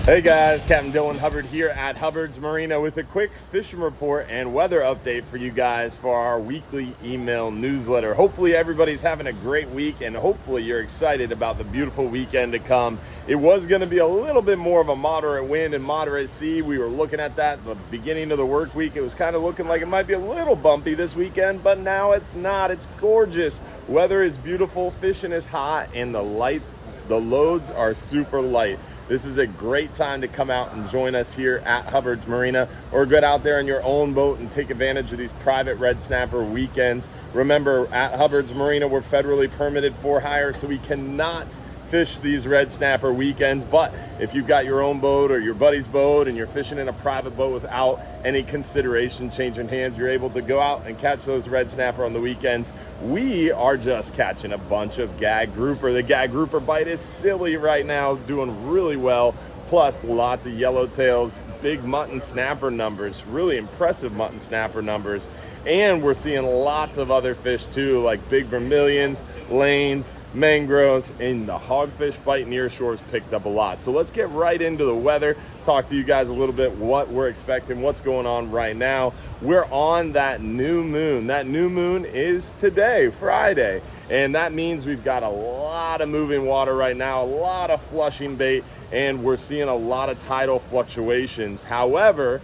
Hey guys, Captain Dylan Hubbard here at Hubbard's Marina with a quick fishing report and weather update for you guys for our weekly email newsletter. Hopefully everybody's having a great week and hopefully you're excited about the beautiful weekend to come. It was going to be a little bit more of a moderate wind and moderate sea. We were looking at that at the beginning of the work week. It was kind of looking like it might be a little bumpy this weekend, but now it's not. It's gorgeous. Weather is beautiful, fishing is hot, and the loads are super light. This is a great time to come out and join us here at Hubbard's Marina, or get out there in your own boat and take advantage of these private red snapper weekends. Remember, at Hubbard's Marina, we're federally permitted for hire, so we cannot fish these red snapper weekends. But if you've got your own boat or your buddy's boat and you're fishing in a private boat without any consideration changing hands, you're able to go out and catch those red snapper on the weekends. We are just catching a bunch of Gag Grouper. The Gag Grouper bite is silly right now, doing really well, plus lots of yellowtails, big mutton snapper numbers, really impressive mutton snapper numbers. And we're seeing lots of other fish too, like big vermilions, lanes, mangroves, and the hogfish bite nearshore picked up a lot. So let's get right into the weather, talk to you guys a little bit what we're expecting, what's going on right now. We're on that new moon. That new moon is today, Friday, and that means we've got a lot of moving water right now, a lot of flushing bait, and we're seeing a lot of tidal fluctuations. However,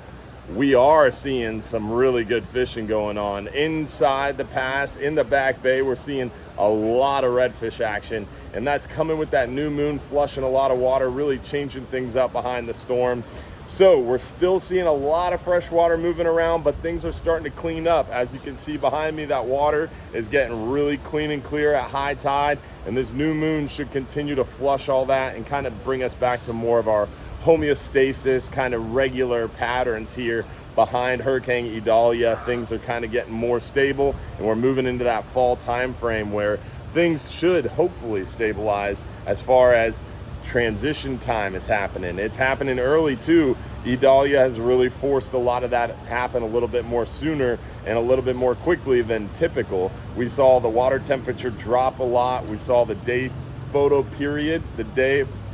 we are seeing some really good fishing going on inside the pass, in the back bay. We're seeing a lot of redfish action, and that's coming with that new moon flushing a lot of water, really changing things up behind the storm. So we're still seeing a lot of fresh water moving around, but things are starting to clean up. As you can see behind me, that water is getting really clean and clear at high tide, and this new moon should continue to flush all that and kind of bring us back to more of our homeostasis, kind of regular patterns here. Behind Hurricane Idalia, things are kind of getting more stable, and we're moving into that fall time frame where things should hopefully stabilize as far as transition time is happening. It's happening early too. Idalia has really forced a lot of that to happen a little bit more sooner and a little bit more quickly than typical. We saw the water temperature drop a lot. We saw the day photo period,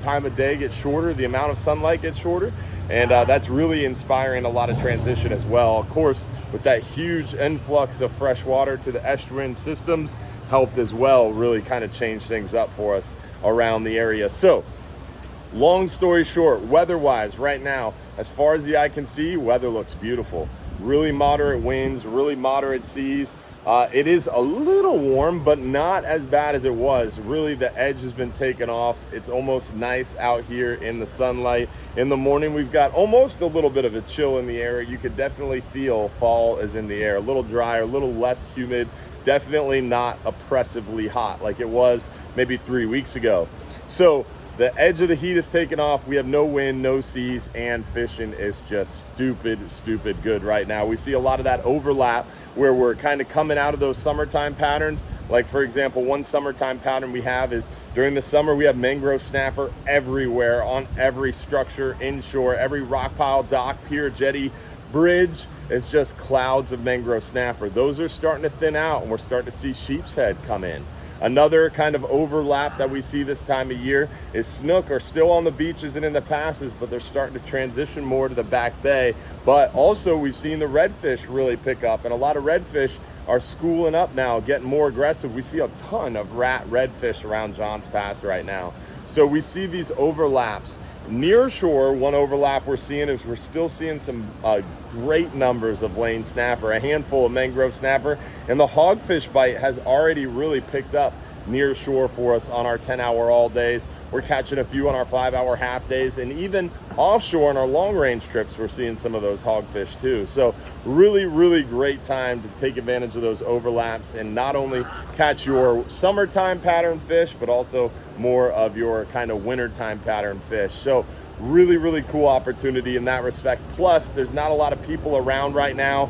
time of day get shorter, the amount of sunlight gets shorter, and that's really inspiring a lot of transition as well. Of course, with that huge influx of fresh water to the estuarine systems helped as well, really kind of change things up for us around the area. So long story short, weather-wise right now, as far as the eye can see, weather looks beautiful. Really moderate winds, really moderate seas. It is a little warm, but not as bad as it was. Really, the edge has been taken off. It's almost nice out here in the sunlight. In the morning, we've got almost a little bit of a chill in the air. You could definitely feel fall is in the air. A little drier, a little less humid. Definitely not oppressively hot like it was maybe 3 weeks ago. So the edge of the heat is taken off. We have no wind, no seas, and fishing is just stupid good right now. We see a lot of that overlap where we're kind of coming out of those summertime patterns. Like, for example, one summertime pattern we have is during the summer, we have mangrove snapper everywhere on every structure, inshore, every rock pile, dock, pier, jetty, bridge. It's just clouds of mangrove snapper. Those are starting to thin out, and we're starting to see sheep's head come in. Another kind of overlap that we see this time of year is snook are still on the beaches and in the passes, but they're starting to transition more to the back bay. But also we've seen the redfish really pick up, and a lot of redfish are schooling up now, getting more aggressive. We see a ton of redfish around Johns Pass right now. So we see these overlaps. Near shore, one overlap we're seeing is we're still seeing some great numbers of lane snapper, a handful of mangrove snapper, and the hogfish bite has already really picked up near shore for us on our 10-hour all days. We're catching a few on our 5-hour half days, and even offshore on our long range trips, we're seeing some of those hogfish too. So really great time to take advantage of those overlaps and not only catch your summertime pattern fish, but also more of your kind of wintertime pattern fish. So really cool opportunity in that respect. Plus, there's not a lot of people around right now.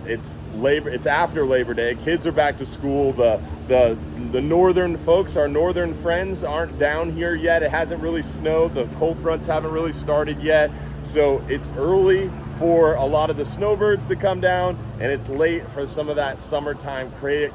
It's after Labor Day. Kids are back to school. The northern folks, our northern friends, aren't down here yet. It hasn't really snowed. The cold fronts haven't really started yet. So it's early for a lot of the snowbirds to come down, and it's late for some of that summertime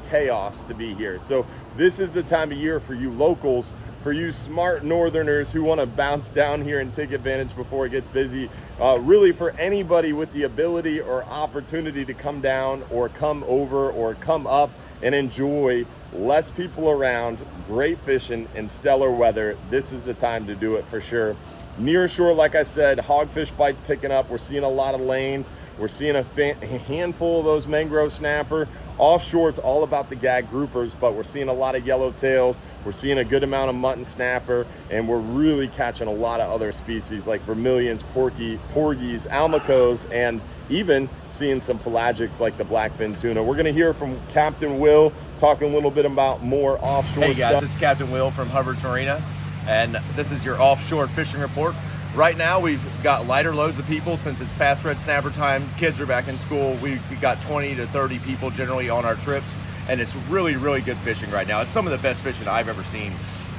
chaos to be here. So this is the time of year for you locals, for you smart northerners who want to bounce down here and take advantage before it gets busy. Really for anybody with the ability or opportunity to come down or come over or come up and enjoy less people around, great fishing and stellar weather, this is the time to do it for sure. Nearshore, like I said, hogfish bites picking up. We're seeing a lot of lanes. We're seeing a handful of those mangrove snapper. Offshore, it's all about the gag groupers, but we're seeing a lot of yellowtails. We're seeing a good amount of mutton snapper, and we're really catching a lot of other species like vermilions, porgies, almacos, and even seeing some pelagics like the blackfin tuna. We're going to hear from Captain Will talking a little bit about more offshore stuff. Hey guys, it's Captain Will from Hubbard's Marina, and this is your offshore fishing report. Right now we've got lighter loads of people since it's past red snapper time. Kids are back in school. We got 20 to 30 people generally on our trips, and it's really, really good fishing right now. It's some of the best fishing I've ever seen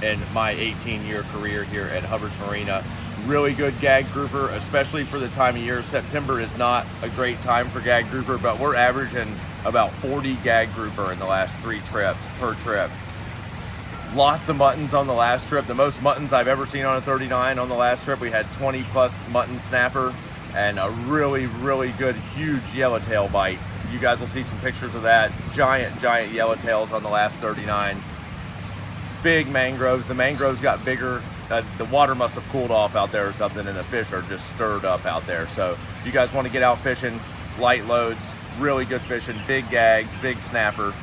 in my 18-year career here at Hubbard's Marina. Really good gag grouper, especially for the time of year. September is not a great time for gag grouper, but we're averaging about 40 gag grouper in the last 3 trips per trip. Lots of muttons on the last trip. The most muttons I've ever seen on a 39 on the last trip. We had 20 plus mutton snapper and a really, really good, huge yellowtail bite. You guys will see some pictures of that. Giant, giant yellowtails on the last 39. Big mangroves. The mangroves got bigger. The water must have cooled off out there or something, and the fish are just stirred up out there. So if you guys want to get out fishing, light loads, really good fishing, big gags, big snapper,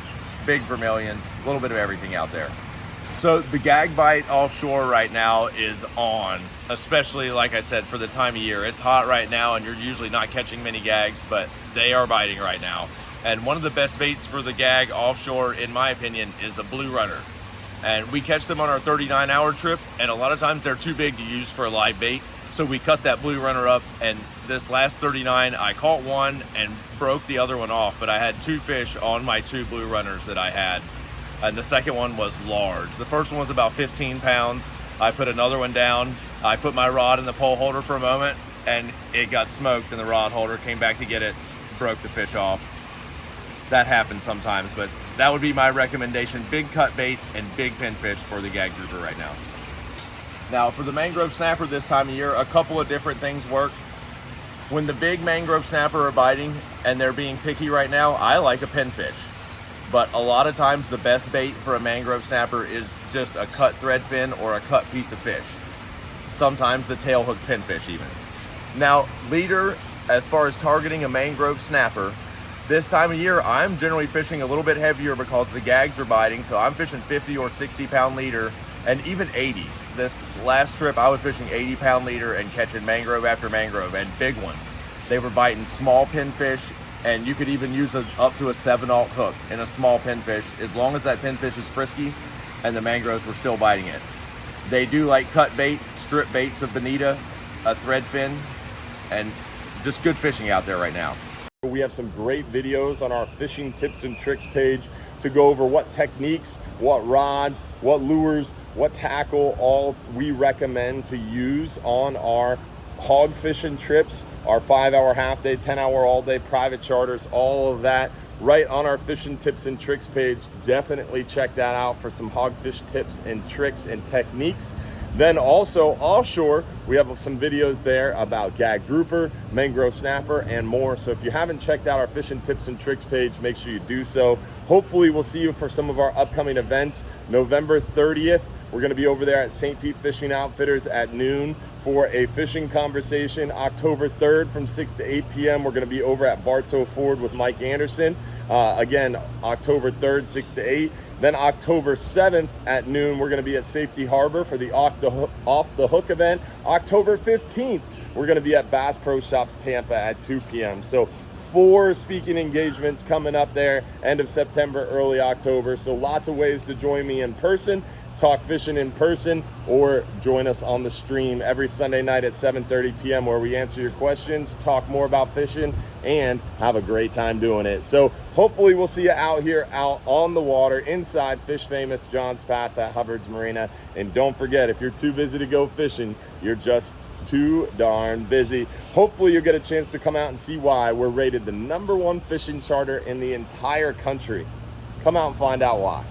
big vermilions, a little bit of everything out there. So the gag bite offshore right now is on, especially like I said, for the time of year. It's hot right now and you're usually not catching many gags, but they are biting right now. And one of the best baits for the gag offshore, in my opinion, is a blue runner. And we catch them on our 39-hour trip, and a lot of times they're too big to use for a live bait. So we cut that blue runner up, and this last 39, I caught one and broke the other one off, but I had 2 fish on my 2 blue runners that I had. And the second one was large. The first one was about 15 pounds. I put another one down. I put my rod in the pole holder for a moment, and it got smoked, and the rod holder came back to get it, broke the fish off. That happens sometimes, but that would be my recommendation. Big cut bait and big pinfish for the gag grouper right now. Now for the mangrove snapper this time of year, a couple of different things work. When the big mangrove snapper are biting and they're being picky right now, I like a pinfish. But a lot of times the best bait for a mangrove snapper is just a cut thread fin or a cut piece of fish. Sometimes the tail hook pinfish even. Now leader, as far as targeting a mangrove snapper, this time of year I'm generally fishing a little bit heavier because the gags are biting, so I'm fishing 50 or 60 pound leader and even 80. This last trip I was fishing 80 pound leader and catching mangrove after mangrove, and big ones. They were biting small pinfish, and you could even use up to a 7/0 hook in a small pinfish, as long as that pinfish is frisky and the mangroves were still biting it. They do like cut bait, strip baits of bonita, a thread fin, and just good fishing out there right now. We have some great videos on our fishing tips and tricks page to go over what techniques, what rods, what lures, what tackle all we recommend to use on our hog fishing trips, our 5-hour half day, 10-hour all day private charters, all of that right on our fishing tips and tricks page. Definitely check that out for some hogfish tips and tricks and techniques. Then also offshore, we have some videos there about gag grouper, mangrove snapper, and more. So if you haven't checked out our fishing tips and tricks page, make sure you do so. Hopefully we'll see you for some of our upcoming events. November 30th, we're gonna be over there at St. Pete Fishing Outfitters at noon for a fishing conversation. October 3rd from 6 to 8 p.m. we're gonna be over at Bartow Ford with Mike Anderson. Again, October 3rd, 6 to 8. Then October 7th at noon, we're gonna be at Safety Harbor for the Off the Hook event. October 15th, we're gonna be at Bass Pro Shops Tampa at 2 p.m. So 4 speaking engagements coming up there, end of September, early October. So lots of ways to join me in person talk fishing in person, or join us on the stream every Sunday night at 7:30 p.m. where we answer your questions, talk more about fishing, and have a great time doing it. So hopefully we'll see you out here, out on the water, inside Fish Famous Johns Pass at Hubbard's Marina. And don't forget, if you're too busy to go fishing, you're just too darn busy. Hopefully you'll get a chance to come out and see why we're rated the #1 fishing charter in the entire country. Come out and find out why.